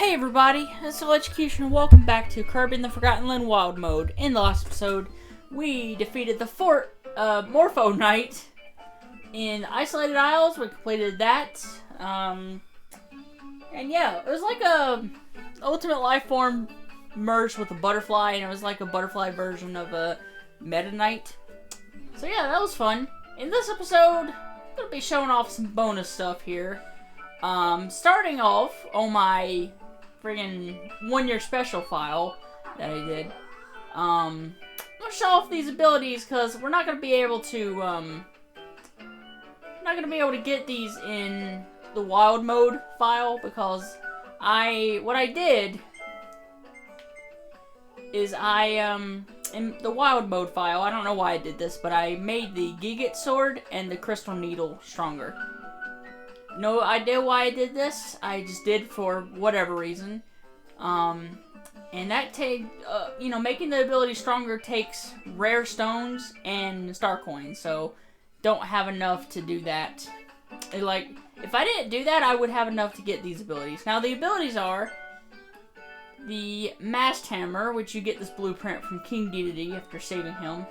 Hey everybody, this is Electrocution and welcome back to Kirby in the Forgotten Land Wild Mode. In the last episode, we defeated the Fort Morpho Knight in Isolated Isles. We completed that. And yeah, it was like a Ultimate Life Form merged with a butterfly, and it was like a butterfly version of a Meta Knight. So yeah, that was fun. In this episode, I'm going to be showing off some bonus stuff here. Starting off on my friggin' 1 year special file that I did. I'm gonna show off these abilities because we're not gonna be able to, get these in the wild mode file because what I did is in the wild mode file, I don't know why I did this, but I made the Gigit sword and the crystal needle stronger. No idea why I did this. I just did for whatever reason. And that making the ability stronger takes rare stones and star coins. So, don't have enough to do that. If I didn't do that, I would have enough to get these abilities. Now, the abilities are the Mast Hammer, which you get this blueprint from King Dedede after saving him.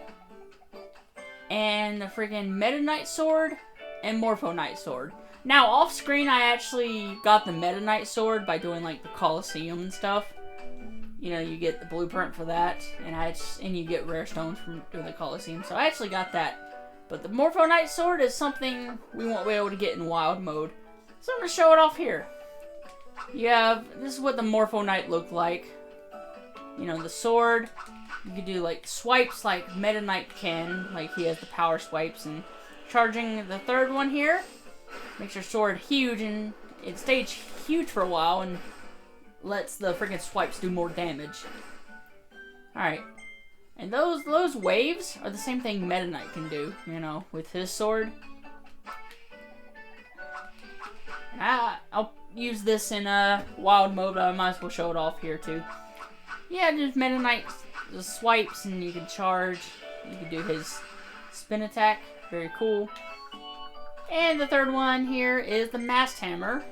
And the friggin' Meta Knight sword and Morpho Knight sword. Now, off screen, I actually got the Meta Knight sword by doing, like, the Coliseum and stuff. You know, you get the blueprint for that, and you get rare stones from doing the Coliseum, so I actually got that. But the Morpho Knight sword is something we won't be able to get in wild mode. So I'm going to show it off here. This is what the Morpho Knight looked like. You know, the sword, you can do, like, swipes like Meta Knight can, like he has the power swipes, and charging the third one here. Makes your sword huge, and it stays huge for a while, and lets the freaking swipes do more damage. Alright. And those waves are the same thing Meta Knight can do, you know, with his sword. I'll use this in wild mode, but I might as well show it off here, too. Yeah, just Meta Knight the swipes, and you can charge. You can do his spin attack. Very cool. And the third one here is the Mast Hammer.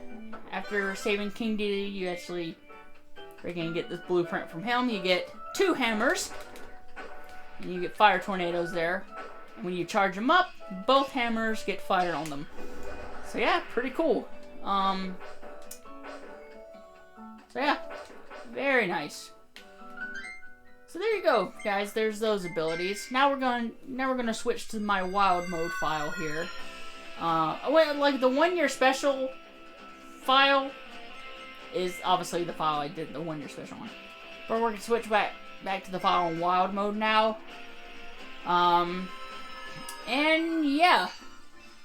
After saving King Dedede, you actually freaking get this blueprint from him. You get 2 hammers. And you get fire tornadoes there. And when you charge them up, both hammers get fire on them. So yeah, pretty cool. So yeah, very nice. So there you go, guys. There's those abilities. Now we're gonna switch to my wild mode file here. Like the 1 year special file is obviously the file I did, the 1 year special one. But we're gonna switch back to the file in wild mode now. And yeah,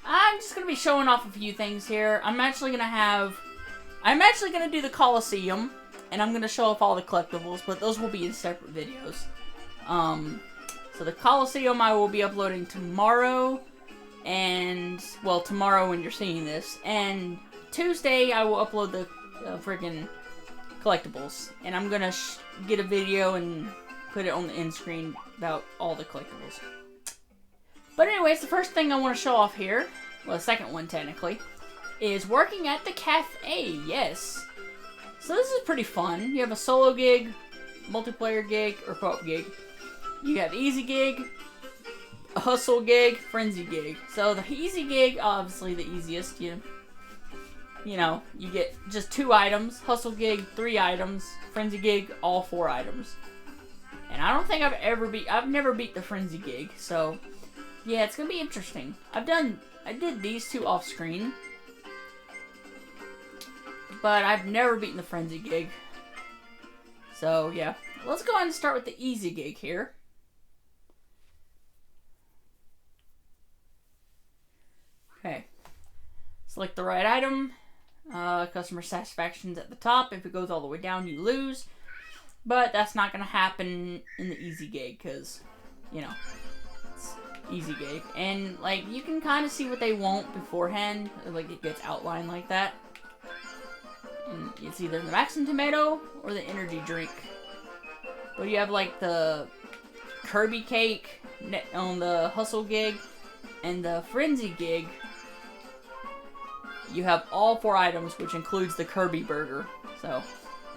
I'm just gonna be showing off a few things here. I'm actually gonna do the Coliseum, and I'm gonna show off all the collectibles, but those will be in separate videos. So the Coliseum I will be uploading tomorrow. And, well, tomorrow when you're seeing this. And Tuesday, I will upload the friggin' collectibles. And I'm gonna get a video and put it on the end screen about all the collectibles. But anyways, the first thing I want to show off here, well, the second one technically, is working at the cafe. Yes. So this is pretty fun. You have a solo gig, multiplayer gig, or co-op gig. You have easy gig, a hustle gig, frenzy gig. So the easy gig, obviously the easiest. You know, you get just 2 items. Hustle gig, 3 items. Frenzy gig, all 4 items. And I don't think I've never beat the frenzy gig. So yeah, it's gonna be interesting. I did these 2 off screen, but I've never beaten the frenzy gig. So yeah, let's go ahead and start with the easy gig here. Okay, select the right item. Customer satisfaction's at the top. If it goes all the way down, you lose. But that's not going to happen in the easy gig because, you know, it's easy gig. And, like, you can kind of see what they want beforehand. Like, it gets outlined like that. And it's either the Maxim Tomato or the energy drink. But you have, like, the Kirby cake on the hustle gig and the frenzy gig. You have all 4 items, which includes the Kirby burger. So,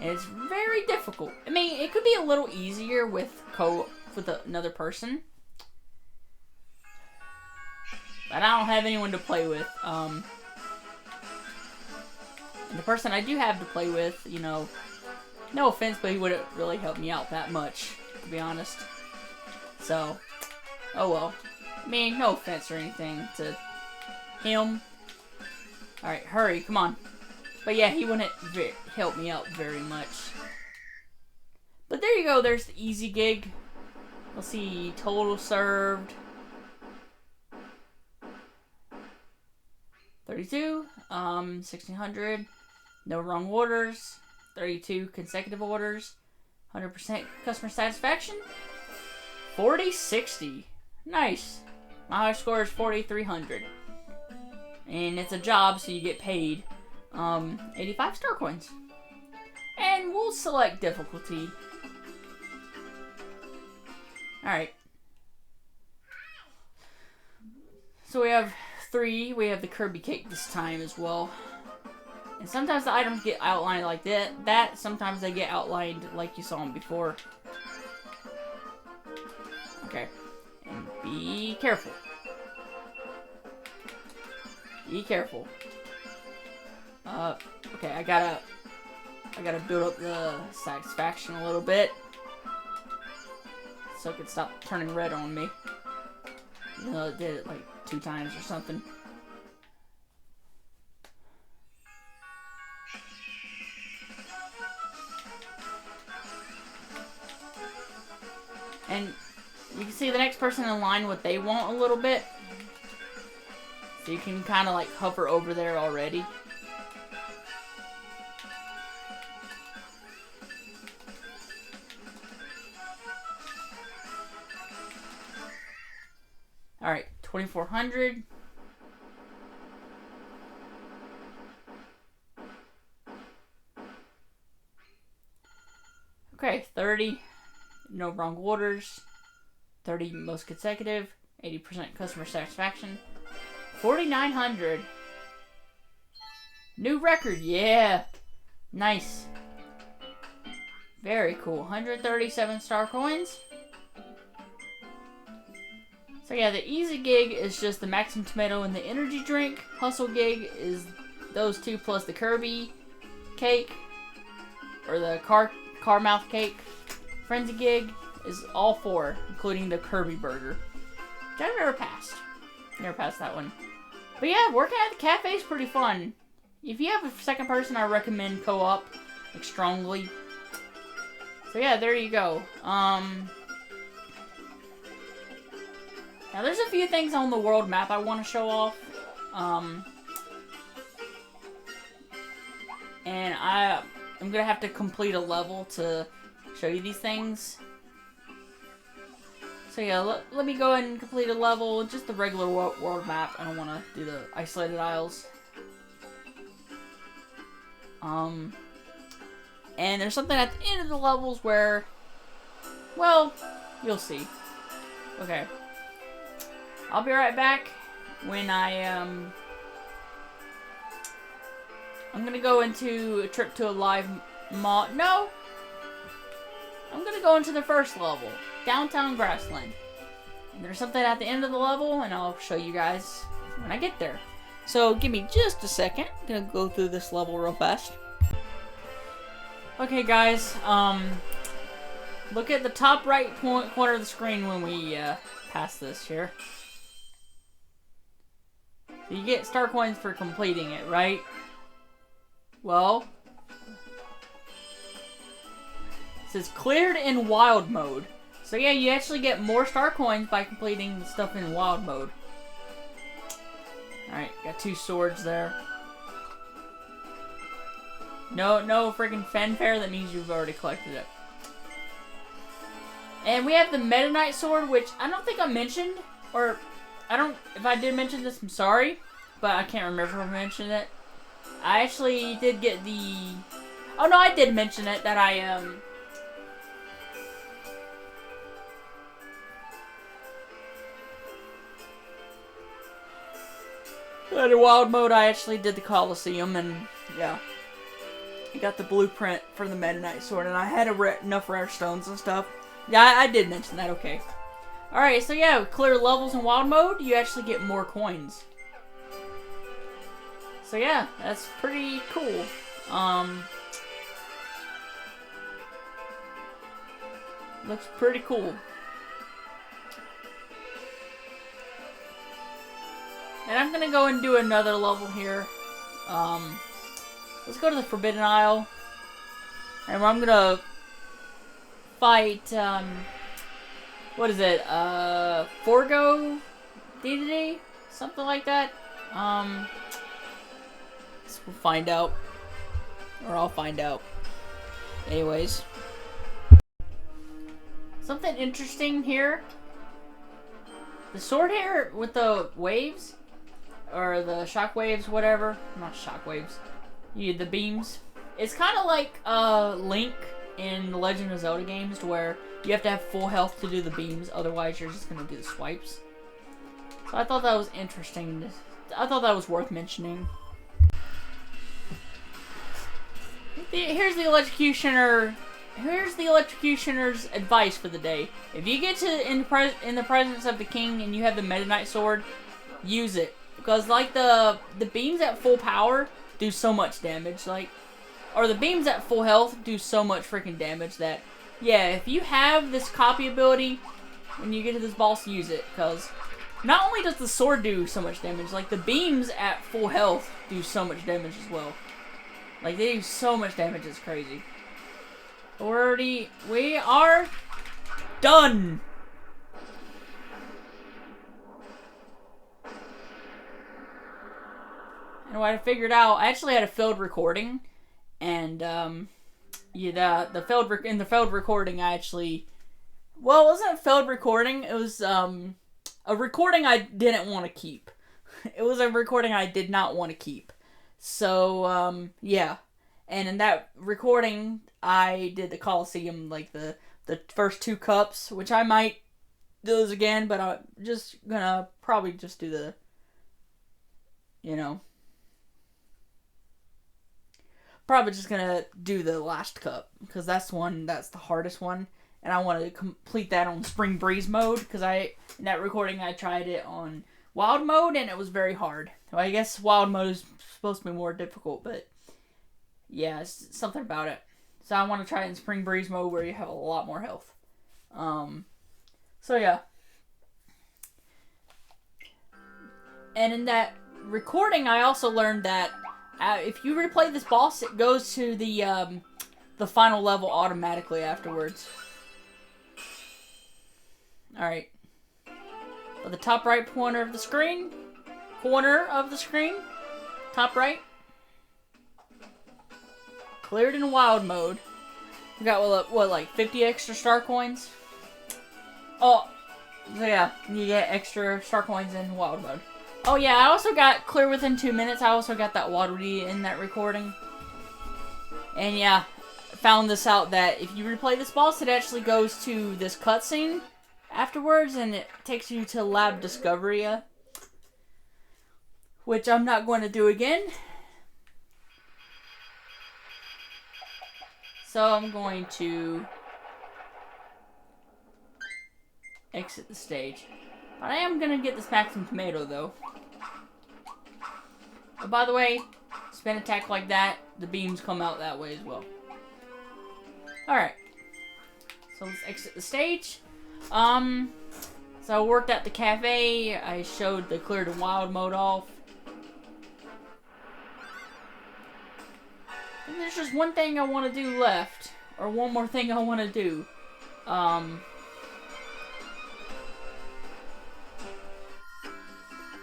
And it's very difficult. I mean, it could be a little easier with another person. But I don't have anyone to play with. And the person I do have to play with, you know, no offense, but he wouldn't really help me out that much, to be honest. So, oh well. I mean, no offense or anything to him. Alright, hurry, come on. But yeah, he wouldn't help me out very much. But there you go, there's the easy gig. Let's see, total served. 32, 1600, no wrong orders, 32 consecutive orders, 100% customer satisfaction, 4060, nice. My high score is 4300, and it's a job, so you get paid 85 star coins. And we'll select difficulty. Alright. So we have 3. We have the Kirby cake this time as well. And sometimes the items get outlined like that. Sometimes they get outlined like you saw them before. Okay. And be careful. Be careful. Okay, I gotta build up the satisfaction a little bit. So it can stop turning red on me. You know, it did it like 2 times or something. And you can see the next person in line what they want a little bit. So you can kind of like hover over there already. Alright, 2400. Okay, 30. No wrong orders. 30 most consecutive. 80% customer satisfaction. 4900. New record, yeah. Nice. Very cool. 137 star coins. So yeah, the easy gig is just the maximum tomato and the energy drink. Hustle gig is those 2 plus the Kirby cake. Or the car mouth cake. Frenzy gig is all 4, including the Kirby burger. Which I've never passed. Never passed that one. But yeah, working at the cafe is pretty fun. If you have a second person, I recommend co-op, like, strongly. So yeah, there you go. Now there's a few things on the world map I want to show off. And I'm gonna have to complete a level to show you these things. So yeah, let me go ahead and complete a level, just the regular world map. I don't want to do the isolated isles. And there's something at the end of the levels where, well, you'll see. Okay. I'll be right back when I'm gonna go into a trip to a live mall. No! I'm gonna go into the first level, Downtown Grassland. And there's something at the end of the level, and I'll show you guys when I get there. So give me just a second. I'm gonna go through this level real fast. Okay, guys. Look at the top right corner of the screen when we pass this here. So you get star coins for completing it, right? Well, it says cleared in wild mode. So yeah, you actually get more star coins by completing the stuff in wild mode. Alright, got 2 swords there. No freaking fanfare, that means you've already collected it. And we have the Meta Knight sword, which I don't think I mentioned, or if I did mention this, I'm sorry, but I can't remember if I mentioned it. I actually did get the, oh no, I did mention it, that I, in wild mode, I actually did the Coliseum, and yeah. got the blueprint for the Meta Knight sword, and I had enough rare stones and stuff. Yeah, I did mention that, okay. Alright, so yeah, clear levels in wild mode, you actually get more coins. So yeah, that's pretty cool. Looks pretty cool. And I'm gonna go and do another level here. Let's go to the Forbidden Isle. And I'm gonna fight, what is it? Forgo Deity? Something like that. So we'll find out. Or I'll find out. Anyways. Something interesting here. The sword here with the waves. Or the shock waves, whatever. Not shock waves. The beams. It's kind of like Link in the Legend of Zelda games, to where you have to have full health to do the beams, otherwise you're just going to do the swipes. So I thought that was interesting. I thought that was worth mentioning. Here's the electrocutioner's advice for the day. If you get to in the presence of the king and you have the Meta Knight sword, use it. Because like the beams at full power do so much damage, or the beams at full health do so much freaking damage that, yeah, if you have this copy ability, when you get to this boss, use it. Because not only does the sword do so much damage, like the beams at full health do so much damage as well. Like they do so much damage, it's crazy. We are done! And what I figured out, I actually had a failed recording, and yeah, the failed recording, I actually, well, it wasn't a failed recording. It was a recording I didn't want to keep. It was a recording I did not want to keep. So yeah, and in that recording, I did the Coliseum, like the first 2 cups, which I might do those again, but I'm just gonna probably just do the, probably just gonna do the last cup, because that's the hardest one, and I want to complete that on Spring Breeze mode, because in that recording I tried it on wild mode and it was very hard. Well, I guess wild mode is supposed to be more difficult, but yeah, it's something about it. So I want to try it in Spring Breeze mode where you have a lot more health. So yeah. And in that recording I also learned that if you replay this boss, it goes to the final level automatically afterwards. Alright. At the top right corner of the screen. Top right. Cleared in wild mode. We got, what, like 50 extra star coins? Oh, so yeah, you get extra star coins in wild mode. Oh yeah, I also got clear within 2 minutes. I also got that Waddle Dee in that recording. And yeah, found this out that if you replay this boss, it actually goes to this cutscene afterwards, and it takes you to Lab Discoveria, which I'm not going to do again. So I'm going to exit the stage. But I am going to get this maximum tomato, though. But by the way, spin attack like that, the beams come out that way as well. Alright. So let's exit the stage. So I worked at the cafe. I showed the clear to wild mode off. And there's just one thing I want to do left. Or one more thing I want to do.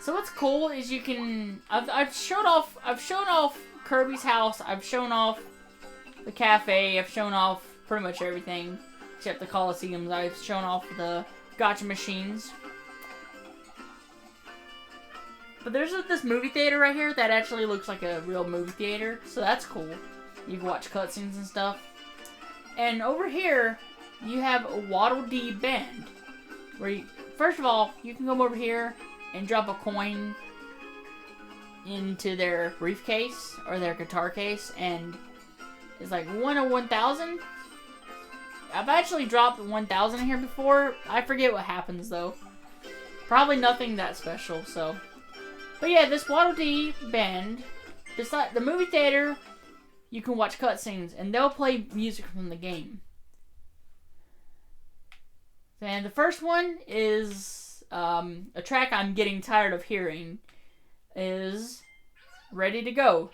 So what's cool is you can, I've shown off Kirby's house, I've shown off the cafe, I've shown off pretty much everything except the Coliseums. I've shown off the gacha machines. But there's this movie theater right here that actually looks like a real movie theater, so that's cool. You can watch cutscenes and stuff. And over here, you have a Waddle Dee band, where you, first of all, you can come over here and drop a coin into their briefcase or their guitar case, and is like 1 of 1,000. I've actually dropped 1,000 in here before. I forget what happens though. Probably nothing that special, so. But yeah, this Waddle Dee band, beside the movie theater, you can watch cutscenes, and they'll play music from the game. And the first one is a track I'm getting tired of hearing, is Ready to Go,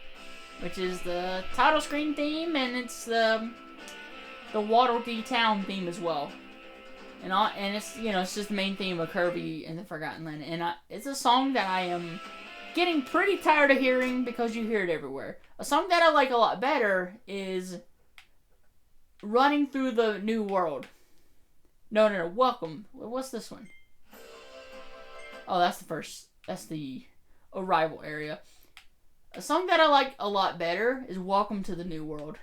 which is the title screen theme, and it's the Waddle Dee Town theme as well. And it's, you know, it's just the main theme of Kirby and the Forgotten Land. And it's a song that I am getting pretty tired of hearing because you hear it everywhere. A song that I like a lot better is Running Through the New World. No, Welcome. What's this one? Oh, that's the first. That's the Arrival area. A song that I like a lot better is Welcome to the New World.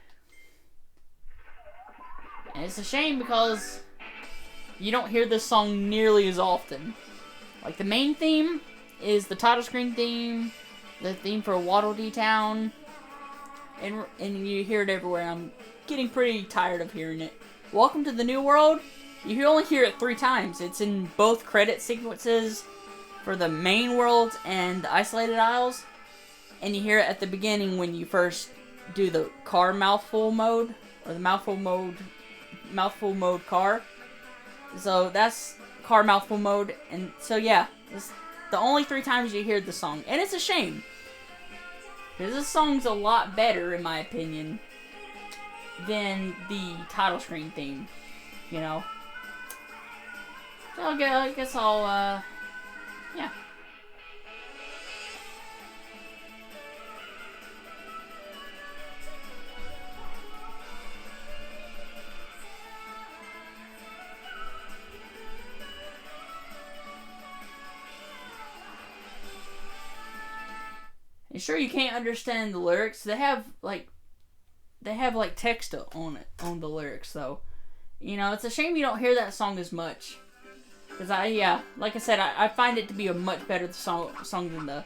And it's a shame because you don't hear this song nearly as often. Like, the main theme is the title screen theme, the theme for Waddle Dee Town, and you hear it everywhere. I'm getting pretty tired of hearing it. Welcome to the New World, you only hear it 3 times. It's in both credit sequences for the main world and the isolated isles, and you hear it at the beginning when you first do the car mouthful mode, or the mouthful mode car. So that's car mouthful mode, and so yeah, it's the only 3 times you hear the song, and it's a shame, because this song's a lot better, in my opinion, than the title screen theme, you know. So I guess I'll, yeah. And sure, you can't understand the lyrics. They have like text on it, on the lyrics, though. You know, it's a shame you don't hear that song as much. Because like I said, I find it to be a much better song than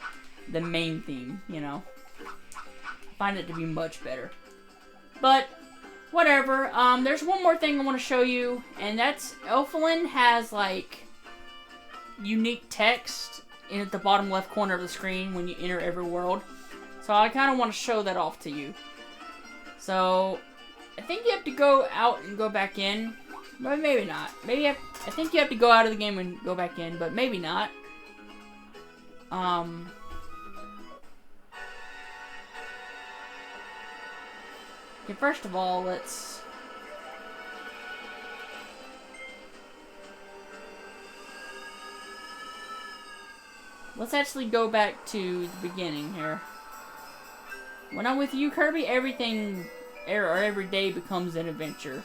the main theme, you know. I find it to be much better. But, whatever. There's one more thing I want to show you, and that's Elfilin has, like, unique text at the bottom left corner of the screen when you enter every world. So I kind of want to show that off to you. So, I think you have to go out and go back in. But maybe not. I think you have to go out of the game and go back in, but maybe not. Okay, first of all, let's actually go back to the beginning here. When I'm with you, Kirby, everything, or every day becomes an adventure.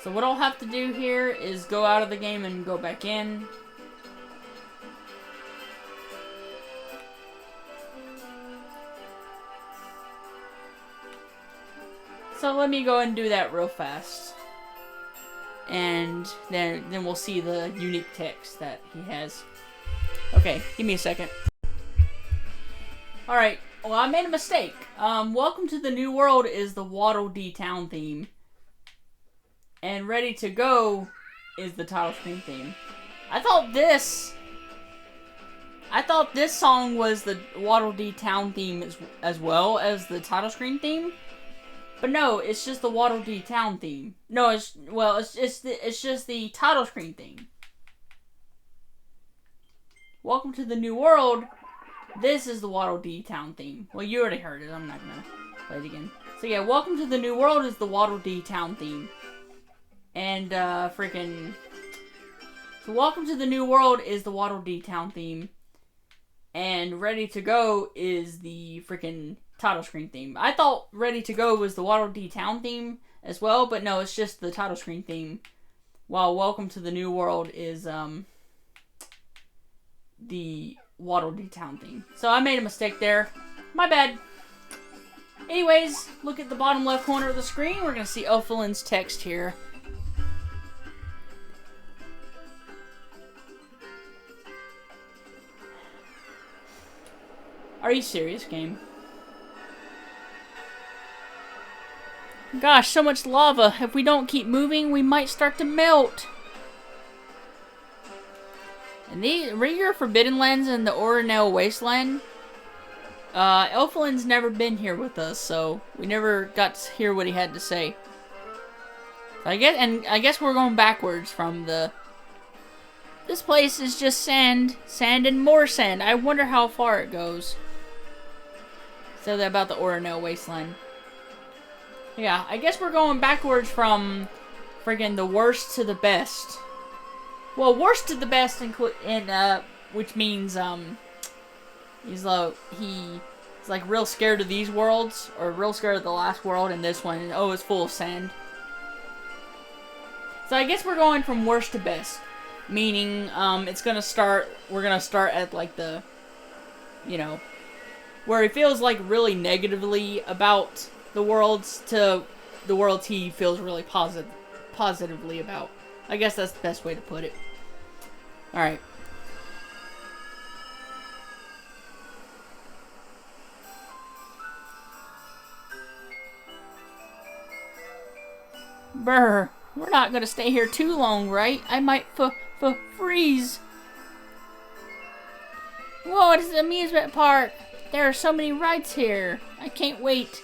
So what I'll have to do here is go out of the game and go back in. So let me go and do that real fast. And then we'll see the unique text that he has. Okay, give me a second. Alright, well, I made a mistake. Welcome to the New World is the Waddle Dee Town theme. And Ready to Go is the title screen theme. I thought this song was the Waddle Dee Town theme as well as the title screen theme. But no, it's just the Waddle Dee Town theme. No, it's just the title screen theme. Welcome to the New World. This is the Waddle Dee Town theme. Well, you already heard it. I'm not gonna play it again. So yeah, Welcome to the New World is the Waddle Dee Town theme. And, so Welcome to the New World is the Waddle Dee Town theme. And Ready to Go is the freaking title screen theme. I thought Ready to Go was the Waddle Dee Town theme as well, but no, it's just the title screen theme. While Welcome to the New World is, the Waddle Dee Town theme. So I made a mistake there. My bad. Anyways, look at the bottom left corner of the screen. We're going to see Elfilin's text here. Are you serious, game? Gosh, so much lava. If we don't keep moving, we might start to melt. And the Rigger Forbidden Lands and the Orinel Wasteland. Elfilin's never been here with us, so we never got to hear what he had to say. I guess we're going backwards from the... This place is just sand. Sand and more sand. I wonder how far it goes. So that about the Orinel Wasteland. Yeah, I guess we're going backwards from friggin' the worst to the best. Well, worst to the best, which means he's like real scared of these worlds, or real scared of the last world, and this one, oh, it's full of sand. So I guess we're going from worst to best, meaning we're gonna start at like the, you know, where he feels like really negatively about the worlds to the worlds he feels really positively about. I guess that's the best way to put it. Alright. Brr. We're not gonna stay here too long, right? I might freeze. Whoa, it's an amusement park. There are so many rides here. I can't wait.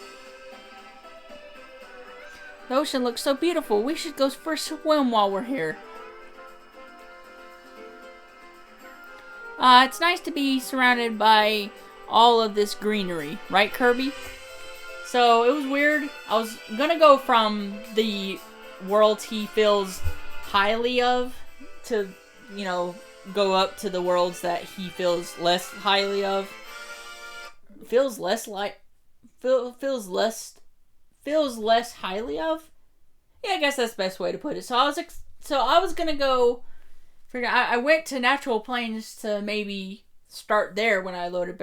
The ocean looks so beautiful. We should go for a swim while we're here. It's nice to be surrounded by all of this greenery. Right, Kirby? So, it was weird. I was gonna go from the worlds he feels highly of to, you know, go up to the worlds that he feels less highly of. Feels less highly of? Yeah, I guess that's the best way to put it. So I was gonna go. I went to Natural Plains to maybe start there when I loaded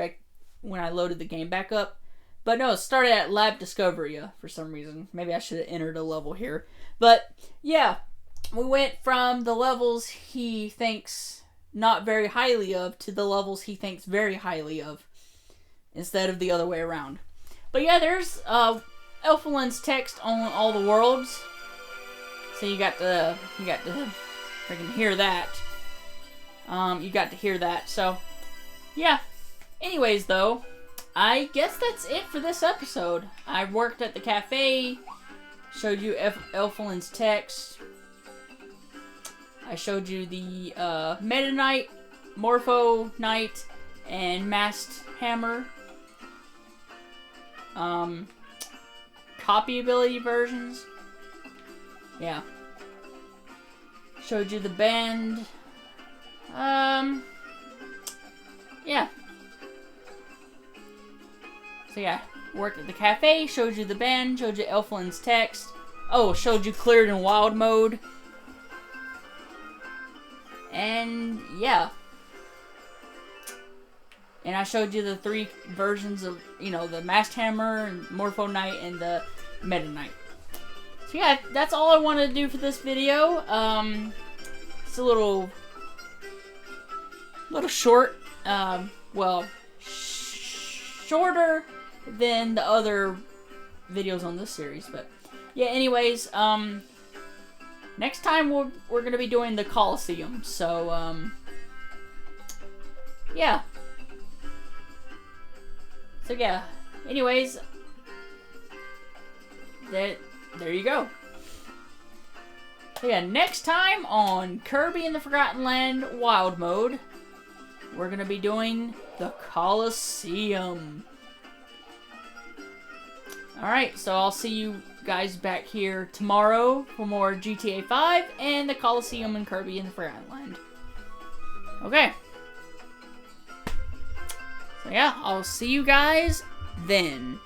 the game back up. But no, it started at Lab Discoveria for some reason. Maybe I should have entered a level here. But yeah, we went from the levels he thinks not very highly of to the levels he thinks very highly of, instead of the other way around. But yeah, there's Elfilin's text on all the worlds, so you got to freaking hear that. You got to hear that. So yeah. Anyways, though, I guess that's it for this episode. I worked at the cafe, showed you Elfilin's text. I showed you the Meta Knight, Morpho Knight, and Masked Hammer copy ability versions. Yeah. Showed you the band. Yeah. So yeah, worked at the cafe, showed you the band, showed you Elflin's text. Oh, showed you cleared in wild mode. And yeah. And I showed you the 3 versions of, you know, the Masked Hammer, and Morpho Knight, and the Meta Knight. So yeah, that's all I wanted to do for this video. It's a little short. Well, shorter than the other videos on this series, but yeah. Anyways, next time we're gonna be doing the Colosseum. So yeah. So yeah. Anyways, there you go. So yeah, next time on Kirby in the Forgotten Land Wild Mode, we're gonna be doing the Colosseum. Alright, so I'll see you guys back here tomorrow for more GTA 5 and the Colosseum and Kirby in the Forgotten Land. Okay. So yeah, I'll see you guys then.